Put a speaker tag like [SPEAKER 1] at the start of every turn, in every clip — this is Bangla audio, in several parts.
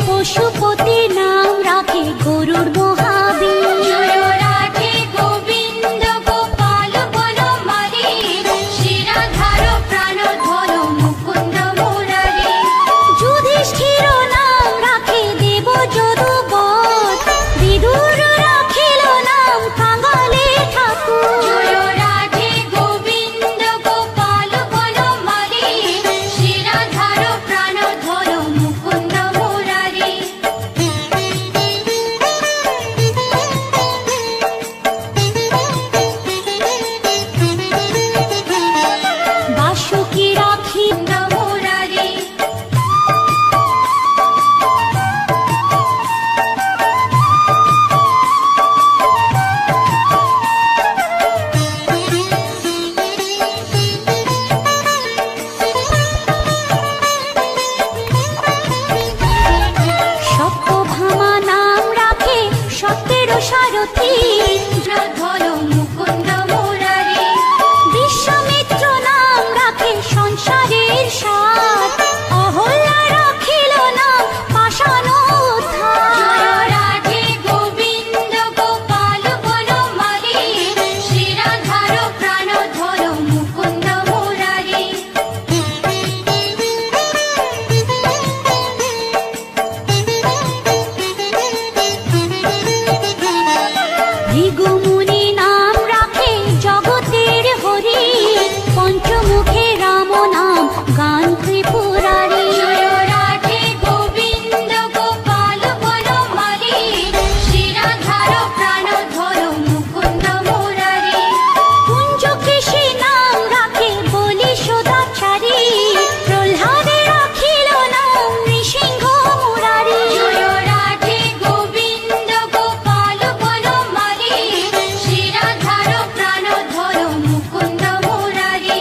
[SPEAKER 1] পশুপতি নাম রাখে গরুর মহাবীর।
[SPEAKER 2] জয় রাধে গোবিন্দ গোপাল বনমালী, শিরাধার প্রাণধর মুকুন্দ মুরারি।
[SPEAKER 1] যুধিষ্ঠির নাম রাখে দেব যদুবর, বিদুর রাখিল নাম কাঙালে ঠাকুর।
[SPEAKER 2] জয় রাধে গোবিন্দ গোপাল বনমালী, শিরাধার প্রাণধর মুকুন্দ মুরারি।
[SPEAKER 1] বাসুকি রাখি
[SPEAKER 2] মুরারি।
[SPEAKER 1] সত্যভামা নাম রাখে সত্যের সারথী।
[SPEAKER 2] ধর মুকুন্দ মুরারি।
[SPEAKER 1] বিশ্বামিত্র নাম রাখে সংসারের সার, অহল্যা রাখিল নাম পাষাণ উদ্ধার।
[SPEAKER 2] জয় রাধে গোবিন্দ গোপাল বনমালী, শিরাধার প্রাণধর মুকুন্দ মুরারি।
[SPEAKER 1] ভৃগুমুনি নাম রাখে জগতের হরি, পঞ্চমুখে রাম নাম গান ত্রিপুরারি।
[SPEAKER 2] জয় রাধে গোবিন্দ গোপাল বনমালী, শিরাধার প্রাণধর মুকুন্দ মুরারি।
[SPEAKER 1] কুঞ্জকেশী নাম রাখে বলি সদাচারী, প্রহ্লাদে রাখিল নাম নৃসিংহ মুরারি।
[SPEAKER 2] জয় রাধে গোবিন্দ গোপাল বনমালী, শিরাধার প্রাণধর মুকুন্দ মুরারি।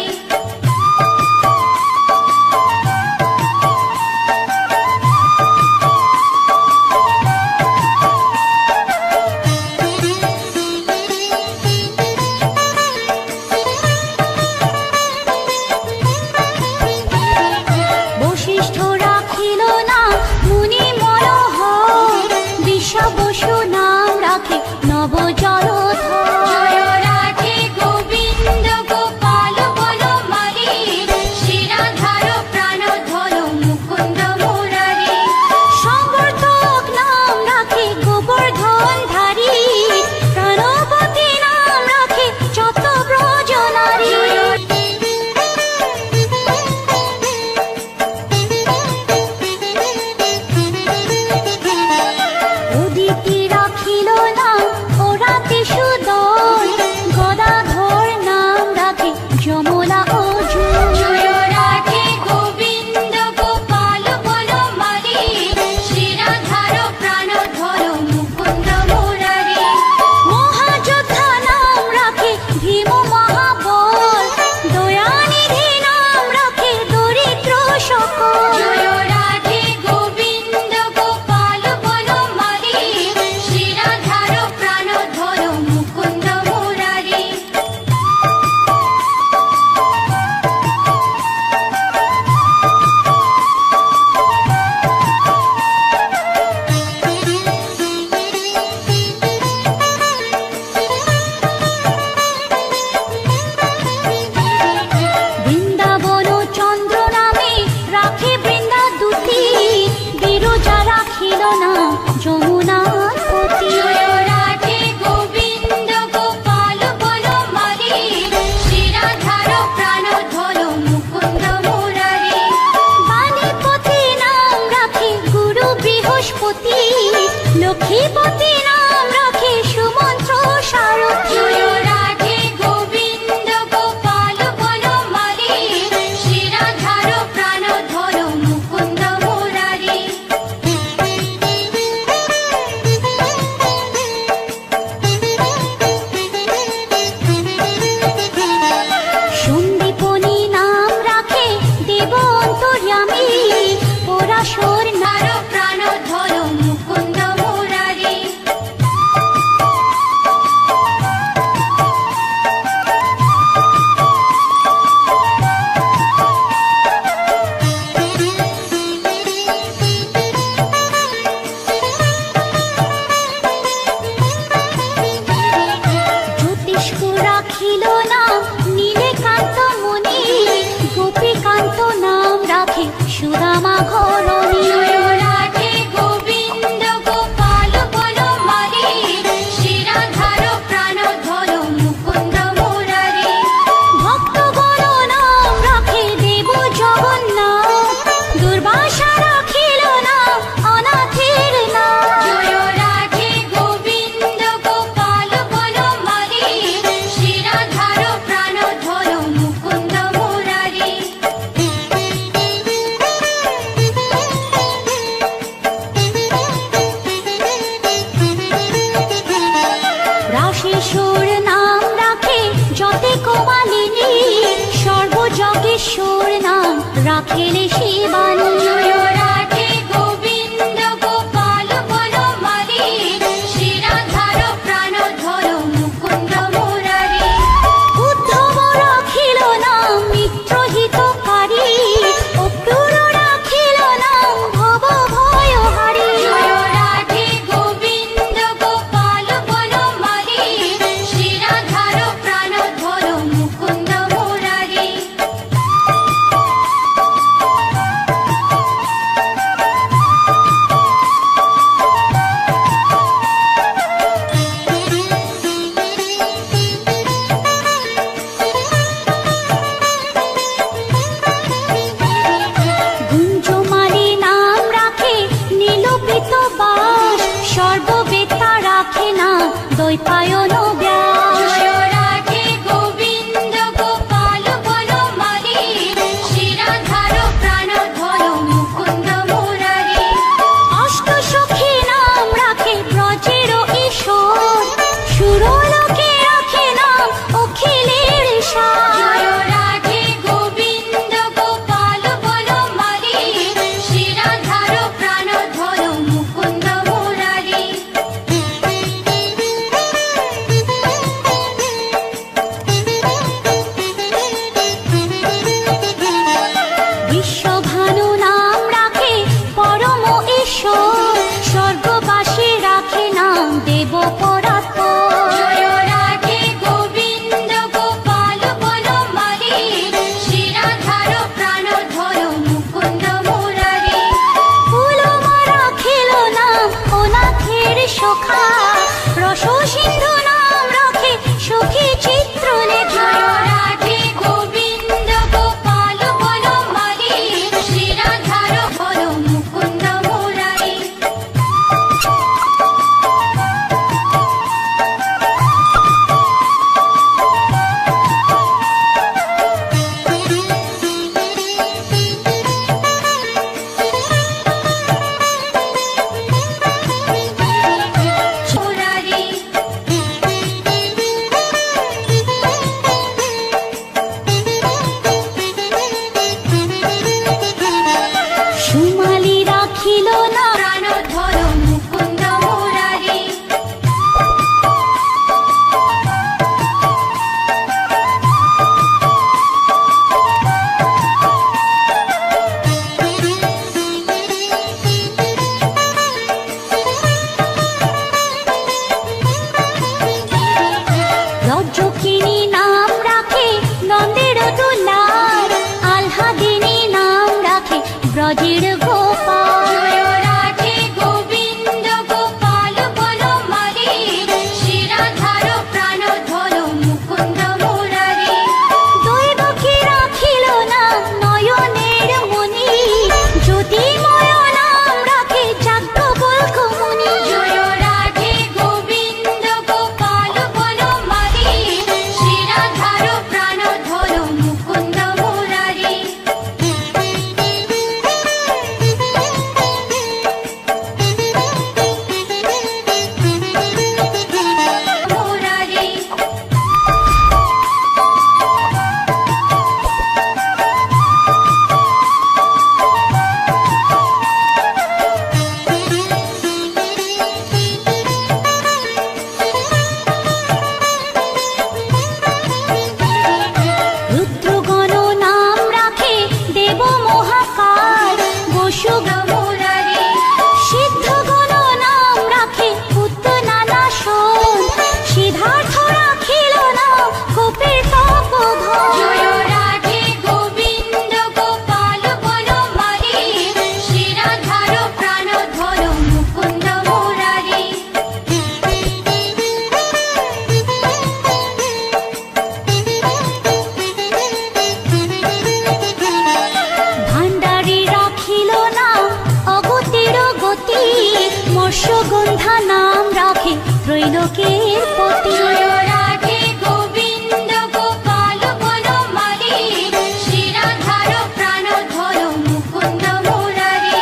[SPEAKER 1] বশিষ্ঠ রাখিল নাম মুনি মনোহর, বিশ্বা বসু নাম রাখে নব জলধর।
[SPEAKER 2] জয় রাধে গোবিন্দ গোপাল বনমালী, শিরাধার প্রাণধর মুকুন্দ মুরারি।
[SPEAKER 1] সংবর্ধক নাম রাখে গোবর্ধন ধারী, প্রাণবতী নাম রাখে যত ব্রজ নারী। উদিতি রাখিল নাম ওরাতি সুদল, গদাধর নাম রাখে যমলা অর্জুন।
[SPEAKER 2] জয় রাধে গোবিন্দ গোপাল বনমালী, শিরাধার প্রাণধর মুকুন্দ মুরারি।
[SPEAKER 1] মহাযোদ্ধা নাম রাখে ভীম মহাবল, দয়ানিধি নাম রাখে দরিদ্র সকল।
[SPEAKER 2] জয় রাধে গোবিন্দ গোপাল বনমালী, শিরাধার প্রাণধর মুকুন্দ মুরারি।
[SPEAKER 1] বৃন্দাবন চন্দ্র নামে রাখে বৃন্দা দুটি, বিরজা রাখিল নাম যমুনার পতি।
[SPEAKER 2] জয় রাধে গোবিন্দ গোপাল বনমালী, শিরাধার প্রাণধর মুকুন্দ মুরারি।
[SPEAKER 1] বাণীপতি নাম রাখে গুরু বৃহস্পতি, লক্ষ্মীপতি নাম রাখে সুমন্ত্র সারথী।
[SPEAKER 2] জয় রাধে গোবিন্দ গোপাল বনমালী, শিরাধার প্রাণধর মুকুন্দ মুরারি।
[SPEAKER 1] সন্দীপনী নাম রাখে দেব অন্তর্যামী, পরাশর নাম
[SPEAKER 2] প্রাণধর মুকুন্দ মুরারি।
[SPEAKER 1] দ্বৈপায়ন ব্যাস।
[SPEAKER 2] জয় রাধে গোবিন্দ গোপাল বনমালী, শ্রীরাধার প্রাণধর মুকুন্দ মুরারি।
[SPEAKER 1] অষ্টসখী নাম রাখে ব্রজের ঈশ্বর, সুরলোকে রাখে নাম অখিলের সার।
[SPEAKER 2] জয় রাধে গোবিন্দ গোপাল বনমালী, শ্রীরাধার প্রাণধর মুকুন্দ মুরারি।
[SPEAKER 1] বিশ্বভানু নাম রাখে পরম ঈশ্বর, স্বর্গবাসী রাখে নাম দেব পরাৎপর।
[SPEAKER 2] জয় রাধে গোবিন্দ গোপাল বনমালী, শ্রীরাধার প্রাণধর মুকুন্দ মুরারি।
[SPEAKER 1] ফুলমা রাখিল নাম অনাথের সখা, রস সিন্ধু নাম রাখে সখী চিত্রলেখা।
[SPEAKER 2] জয় রাধে গোবিন্দ গোপাল বনমালী, শ্রীরাধার বল মুকুন্দ মুরারি। মুরারি।
[SPEAKER 1] সুমালি রাখিল নাম
[SPEAKER 2] প্রাণধর মুকুন্দ মুরারি।
[SPEAKER 1] রজ্জকিনী নাম রাখে নন্দের দুলার, আহ্লাদিনী নাম রাখে ব্রজের গোপাল।
[SPEAKER 2] জয় রাধে গোবিন্দ গোপাল বনমালী, শ্রীরাধার প্রাণধর মুকুন্দ মুরারি।
[SPEAKER 1] দৈবকী রাখিল নাম নয়নের মণি, জ্যোতির্ময় নাম রাখে যাজ্ঞবল্ক্য মুনি।
[SPEAKER 2] জয় রাধে গোবিন্দ গোপাল বনমালী, শ্রীরাধার প্রাণধর মুকুন্দ মুরারি। মুরারি।
[SPEAKER 1] রুদ্রগণ নাম রাখে দেব মহাকাল, বসুগ
[SPEAKER 2] মুরারি।
[SPEAKER 1] সিদ্ধগণ নাম রাখে পুত্তনানাশন, সিদ্ধার্থ রাখিল নাম কোপের তপোধন।
[SPEAKER 2] জয় রাধে গোবিন্দ গোপাল বনমালী, শ্রীরাধার প্রাণধর মুকুন্দ মুরারি।
[SPEAKER 1] ভাণ্ডারী রাখিল নাম অগতির গতি, মৎস্যগন্ধা নাম রাখে ত্রৈলোকের পতি।
[SPEAKER 2] জয় রাধে গোবিন্দ গোপাল বনমালী, শ্রীরাধার প্রাণধর মুকুন্দ মুরারি।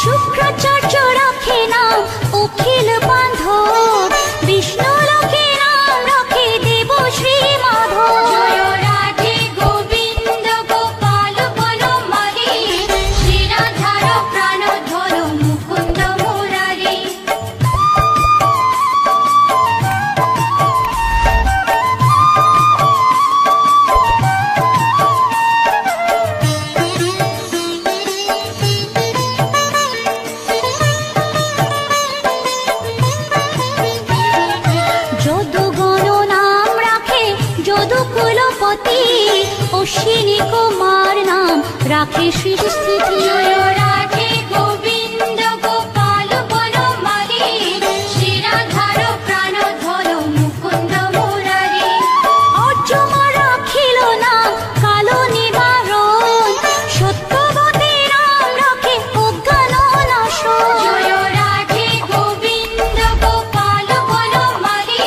[SPEAKER 1] শুক্রাচার্য রাখে নাম অখিল বান্ধব, বিষ্ণুলোকে নাম রাখে দেব শ্রী মাধব।
[SPEAKER 2] জয় রাধে গোবিন্দ গোপাল বনমালী, শ্রীরাধার প্রাণধর মুকুন্দ মুরারি।
[SPEAKER 1] যদুগণ নাম রাখে যদুকুলপতি, অশ্বিনী কুমার নাম রাখে সৃষ্টি।
[SPEAKER 2] জয় রাধে গোবিন্দ গোপাল বনমালী, শ্রীরাধার প্রাণধর মুকুন্দ মুরারি।
[SPEAKER 1] অর্জমা রাখিল নাম কালো নিবারণ, সত্যবতী নাম রাখে অজ্ঞান নাশন।
[SPEAKER 2] জয় রাধে গোবিন্দ গোপাল বনমালী,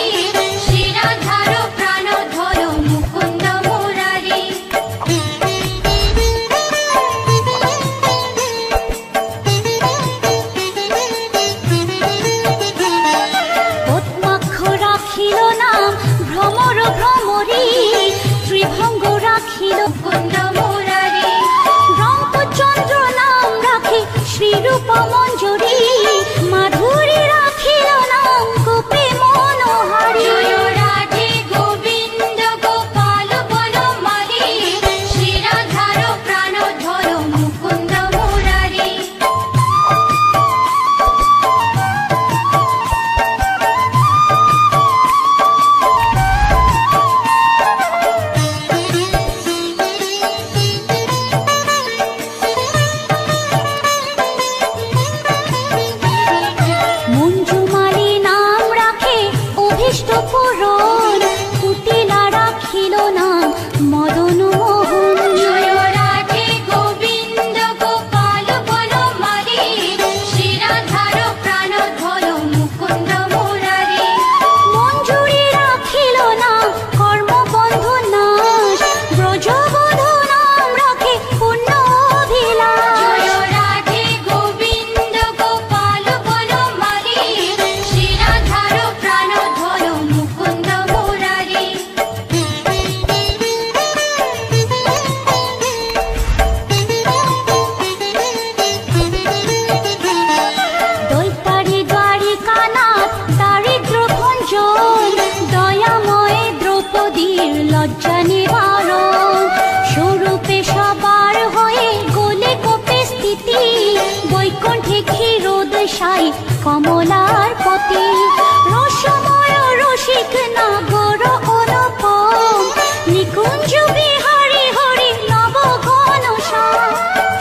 [SPEAKER 1] রোদ সাই কমলার পতি রসময় রসিক নাগর অনুপম নিকুঞ্জ বিহারী হরি নব ঘন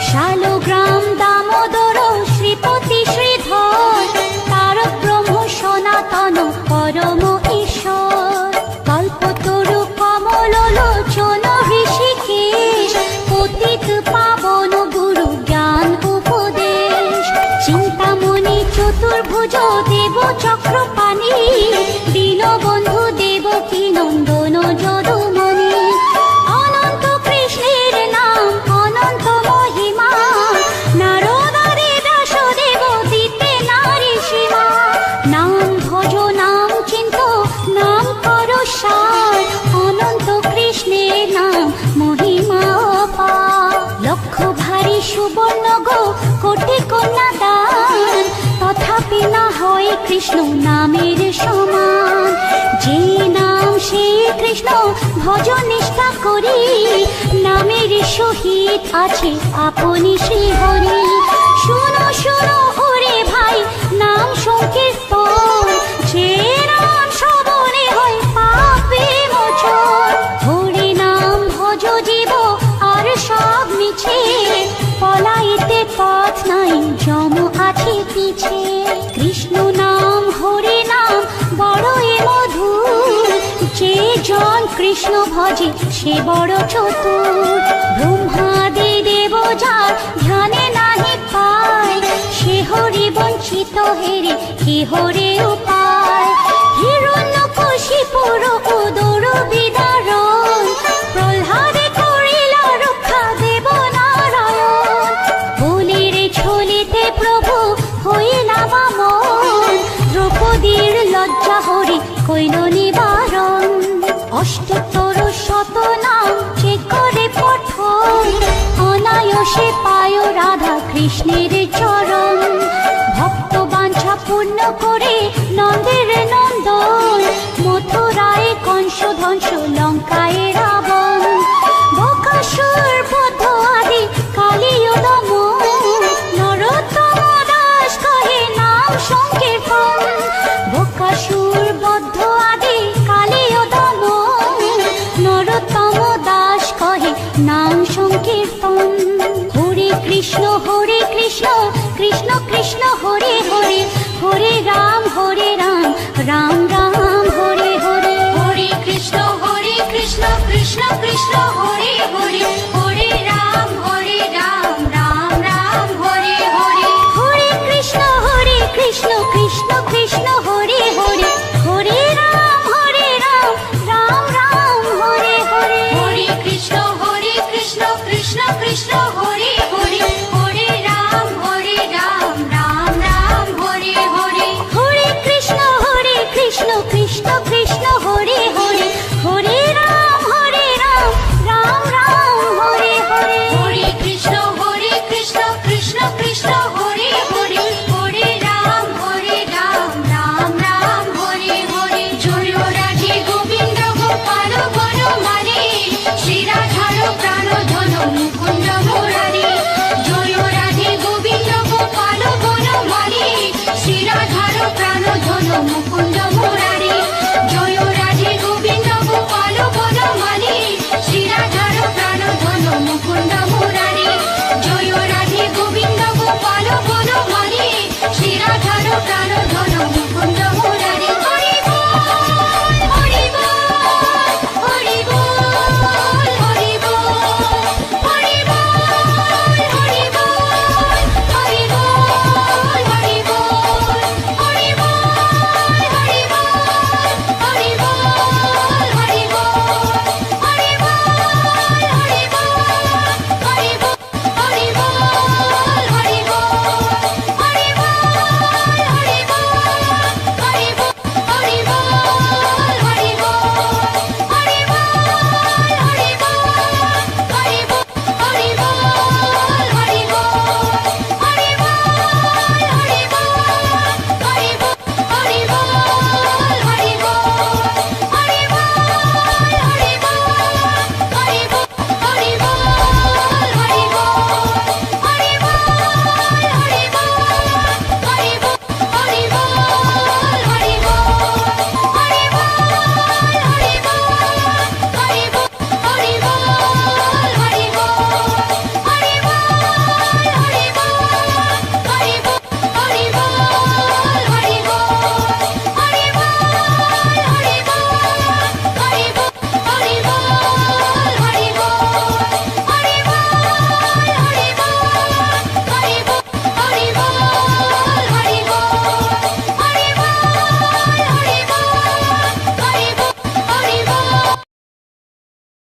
[SPEAKER 1] শালগ্রাম দামোদর শ্রীপতি শ্রীধর তারক ব্রহ্ম সনাতন পরম ঈশ্বর কল্পতরু কমল লোচন ঋষিকেশ পতিত পাবন গুরু জ্ঞান উপদেশ চিন্তামণি চতুর্ভুজ দেব চক্রপাণি দীনবন্ধু দেবকী নন্দন যদুমণি অনন্ত কৃষ্ণের নাম অনন্ত মহিমা নারদারে দাসদেব দিতে নারী সীমা নাম ভজ নাম চিন্ত নাম কর সার অনন্ত কৃষ্ণের নাম মহিমা অপার লক্ষ ভারী সুবর্ণ গো কোটি কন্যা দান তথাপি না হয় কৃষ্ণ নামের সমান যে নাম সে কৃষ্ণ ভজ নিষ্ঠা করি নামের সহিত আছে আপনি শ্রী হরি শুনো শুনো ওরে ভাই নাম সংকীর্তন যে নাম শ্রবণে হয় পাপে মোচন হরি নাম ভজ জীব আর সব মিছে পলাইতে পথ নাই যম আছে পিছে কৃষ্ণ নাম হরি নাম বড়ই মধুর যে জন কৃষ্ণ ভজে সে বড় চতুর ব্রহ্মাদি দেব যার ধ্যানে নাহি পায় সে হরি বঞ্চিত হেরে কি হরে উপায় হিরণ্যকশিপুর উদর বিদারণ প্রহ্লাদে করিল রক্ষা দেব নারায়ণ বলিরে ছলিতে প্রভু হইলা বামন দ্রৌপদীর লজ্জা হরি কইল নিবারণ অষ্টতর শত নাম যে করে পঠন অনায়াসে পায় রাধা কৃষ্ণের চরণ ভক্ত বাঞ্ছা পূর্ণ করে নন্দের নন্দন মথুরায় কংস ধ্বংস লঙ্কায় রাবণ বকাসুর বধ আদি কালীয় দমন নরোত্তম দাস কহে নাম সংকীর্তন বকাসুর বদ্ধ আদি কালীয় দমন নরোত্তম দাস কহে নাম সংকীর্তন হরে কৃষ্ণ কৃষ্ণ কৃষ্ণ হরে হরে হরে রাম রাম রাম হরে হরে
[SPEAKER 2] হরে কৃষ্ণ কৃষ্ণ কৃষ্ণ হরে হরে হরে রাম রাম রাম হরে হরে
[SPEAKER 1] হরে কৃষ্ণ কৃষ্ণ কৃষ্ণ হরে হরে হরে রাম রাম রাম হরে হরে
[SPEAKER 2] হরে কৃষ্ণ কৃষ্ণ কৃষ্ণ হরে হরে হরে রাম রাম রাম হরে হরে
[SPEAKER 1] হরে কৃষ্ণ কৃষ্ণ কৃষ্ণ হরে হরে হরে রাম রাম রাম হরে হরে
[SPEAKER 2] হরে কৃষ্ণ কৃষ্ণ কৃষ্ণ হরে হরে হরে রাম রাম রাম হরে হরে জয় রাধে গোবিন্দ গোপাল বনমালী শ্রী রাধার প্রাণ ধন মুকুন্দ মুরারি জয় রাধে গোবিন্দ গোপাল বনমালী শ্রী